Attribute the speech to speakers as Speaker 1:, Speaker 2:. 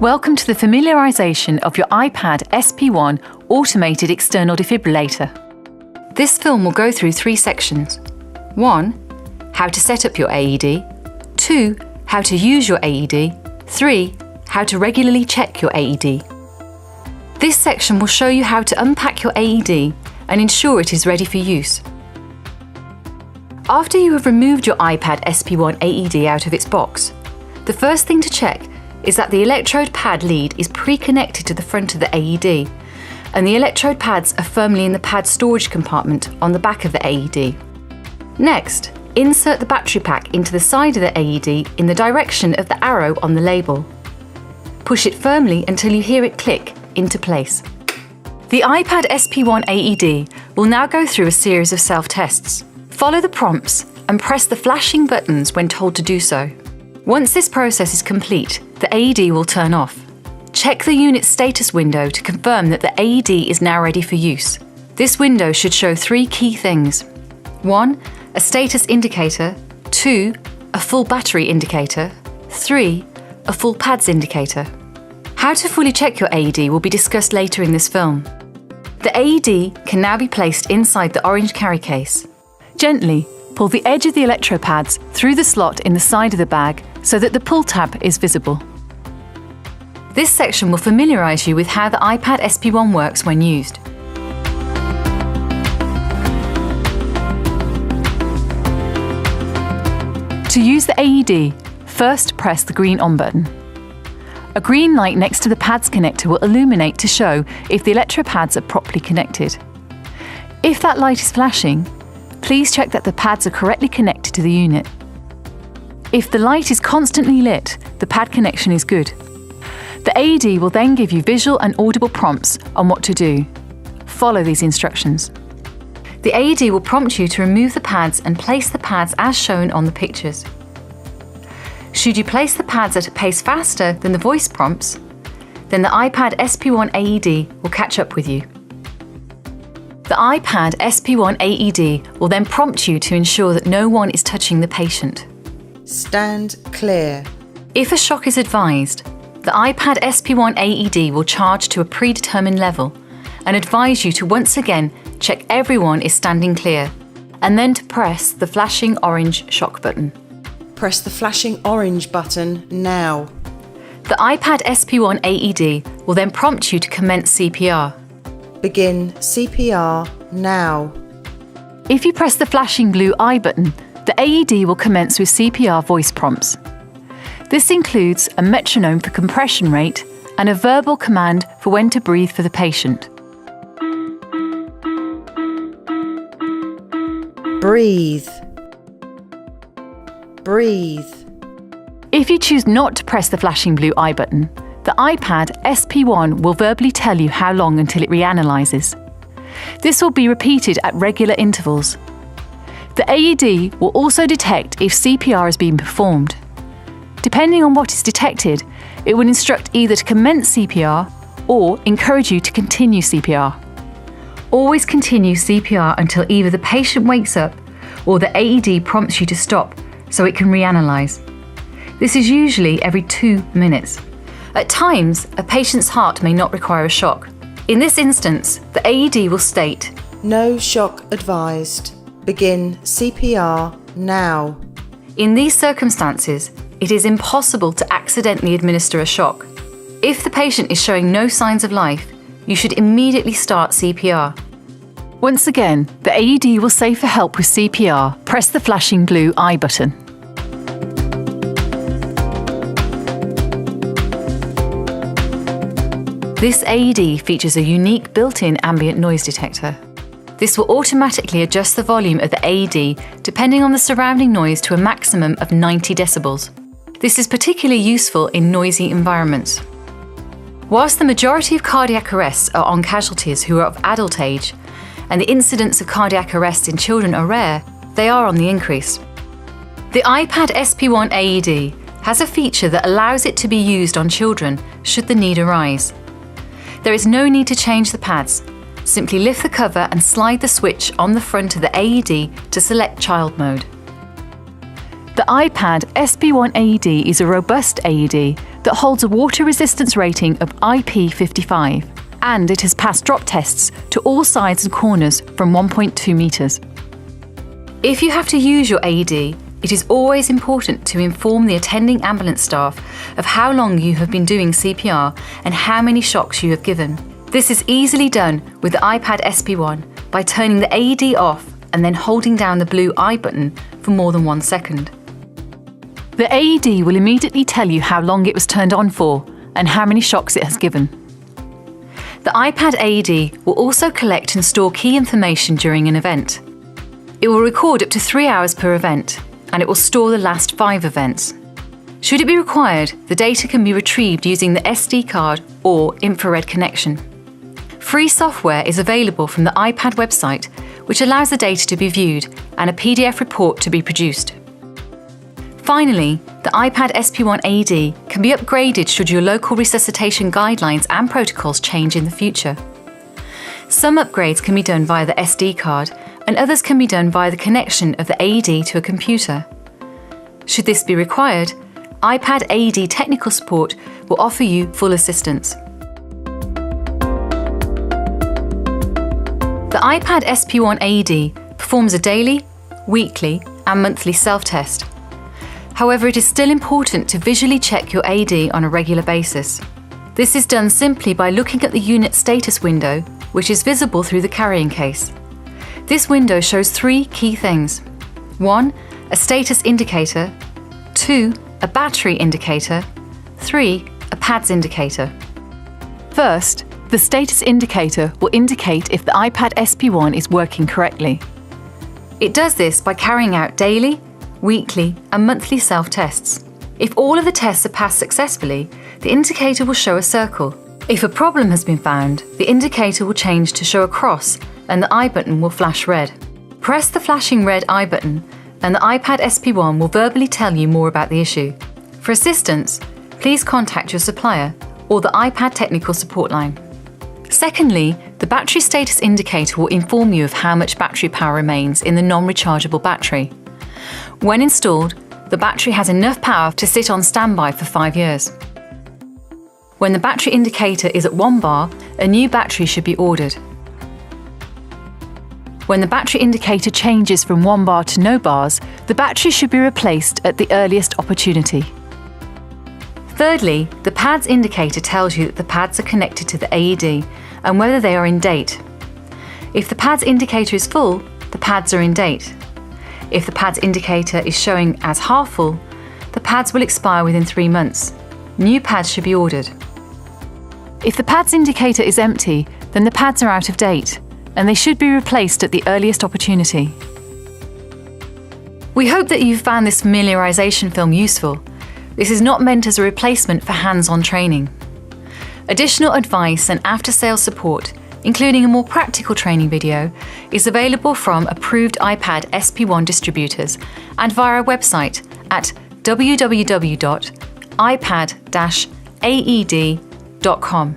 Speaker 1: Welcome to the familiarisation of your iPad SP1 automated external defibrillator. This film will go through 3 sections. 1. How to set up your AED. 2. How to use your AED. 3. How to regularly check your AED. This section will show you how to unpack your AED and ensure it is ready for use. After you have removed your iPad SP1 AED out of its box, the first thing to check is that the electrode pad lead is pre-connected to the front of the AED, and the electrode pads are firmly in the pad storage compartment on the back of the AED. Next, insert the battery pack into the side of the AED in the direction of the arrow on the label. Push it firmly until you hear it click into place. The iPad SP1 AED will now go through a series of self-tests. Follow the prompts and press the flashing buttons when told to do so. Once this process is complete, the AED will turn off. Check the unit status window to confirm that the AED is now ready for use. This window should show 3 key things. 1. A status indicator. 2. A full battery indicator. 3. A full pads indicator. How to fully check your AED will be discussed later in this film. The AED can now be placed inside the orange carry case. Gently pull the edge of the electro pads through the slot in the side of the bag so that the pull tab is visible. This section will familiarise you with how the iPad SP1 works when used. To use the AED, first press the green on button. A green light next to the pads connector will illuminate to show if the electro pads are properly connected. If that light is flashing, please check that the pads are correctly connected to the unit. If the light is constantly lit, the pad connection is good. The AED will then give you visual and audible prompts on what to do. Follow these instructions. The AED will prompt you to remove the pads and place the pads as shown on the pictures. Should you place the pads at a pace faster than the voice prompts, then the iPad SP1 AED will catch up with you. The iPad SP1 AED will then prompt you to ensure that no one is touching the patient.
Speaker 2: Stand clear.
Speaker 1: If a shock is advised, the iPad SP1 AED will charge to a predetermined level and advise you to once again check everyone is standing clear, and then to press the flashing orange shock button.
Speaker 2: Press the flashing orange button now.
Speaker 1: The iPad SP1 AED will then prompt you to commence CPR.
Speaker 2: Begin CPR now.
Speaker 1: If you press the flashing blue I button, the AED will commence with CPR voice prompts. This includes a metronome for compression rate and a verbal command for when to breathe for the patient.
Speaker 2: Breathe. Breathe.
Speaker 1: If you choose not to press the flashing blue I button, the iPad SP1 will verbally tell you how long until it reanalyses. This will be repeated at regular intervals. The AED will also detect if CPR is being performed. Depending on what is detected, it will instruct either to commence CPR or encourage you to continue CPR. Always continue CPR until either the patient wakes up or the AED prompts you to stop so it can reanalyze. This is usually every 2 minutes. At times, a patient's heart may not require a shock. In this instance, the AED will state,
Speaker 2: "No shock advised. Begin CPR now."
Speaker 1: In these circumstances, it is impossible to accidentally administer a shock. If the patient is showing no signs of life, you should immediately start CPR. Once again, the AED will say for help with CPR, press the flashing blue I button. This AED features a unique built-in ambient noise detector. This will automatically adjust the volume of the AED depending on the surrounding noise to a maximum of 90 decibels. This is particularly useful in noisy environments. Whilst the majority of cardiac arrests are on casualties who are of adult age, and the incidence of cardiac arrest in children are rare, they are on the increase. The iPad SP1 AED has a feature that allows it to be used on children should the need arise. There is no need to change the pads. Simply lift the cover and slide the switch on the front of the AED to select child mode. The iPAD SP1 AED is a robust AED that holds a water resistance rating of IP55, and it has passed drop tests to all sides and corners from 1.2 metres. If you have to use your AED, it is always important to inform the attending ambulance staff of how long you have been doing CPR and how many shocks you have given. This is easily done with the iPAD SP1 by turning the AED off and then holding down the blue I button for more than 1 second. The AED will immediately tell you how long it was turned on for and how many shocks it has given. The iPad AED will also collect and store key information during an event. It will record up to 3 hours per event, and it will store the last 5 events. Should it be required, the data can be retrieved using the SD card or infrared connection. Free software is available from the iPad website, which allows the data to be viewed and a PDF report to be produced. Finally, the iPad SP1 AED can be upgraded should your local resuscitation guidelines and protocols change in the future. Some upgrades can be done via the SD card, and others can be done via the connection of the AED to a computer. Should this be required, iPad AED technical support will offer you full assistance. The iPad SP1 AED performs a daily, weekly, and monthly self-test. However, it is still important to visually check your AED on a regular basis. This is done simply by looking at the unit status window, which is visible through the carrying case. This window shows 3 key things. 1. A status indicator. 2. A battery indicator. 3. A PADS indicator. First, the status indicator will indicate if the iPad SP1 is working correctly. It does this by carrying out daily, weekly, and monthly self-tests. If all of the tests are passed successfully, the indicator will show a circle. If a problem has been found, the indicator will change to show a cross and the I button will flash red. Press the flashing red I button and the iPad SP1 will verbally tell you more about the issue. For assistance, please contact your supplier or the iPad technical support line. Secondly, the battery status indicator will inform you of how much battery power remains in the non-rechargeable battery. When installed, the battery has enough power to sit on standby for 5 years. When the battery indicator is at 1 bar, a new battery should be ordered. When the battery indicator changes from 1 bar to no bars, the battery should be replaced at the earliest opportunity. Thirdly, the PADS indicator tells you that the pads are connected to the AED and whether they are in date. If the PADS indicator is full, the pads are in date. If the PADS indicator is showing as half full, the pads will expire within 3 months. New pads should be ordered. If the PADS indicator is empty, then the pads are out of date, and they should be replaced at the earliest opportunity. We hope that you've found this familiarisation film useful. This is not meant as a replacement for hands-on training. Additional advice and after-sales support, including a more practical training video, is available from approved iPad SP1 distributors and via our website at www.ipad-aed.com.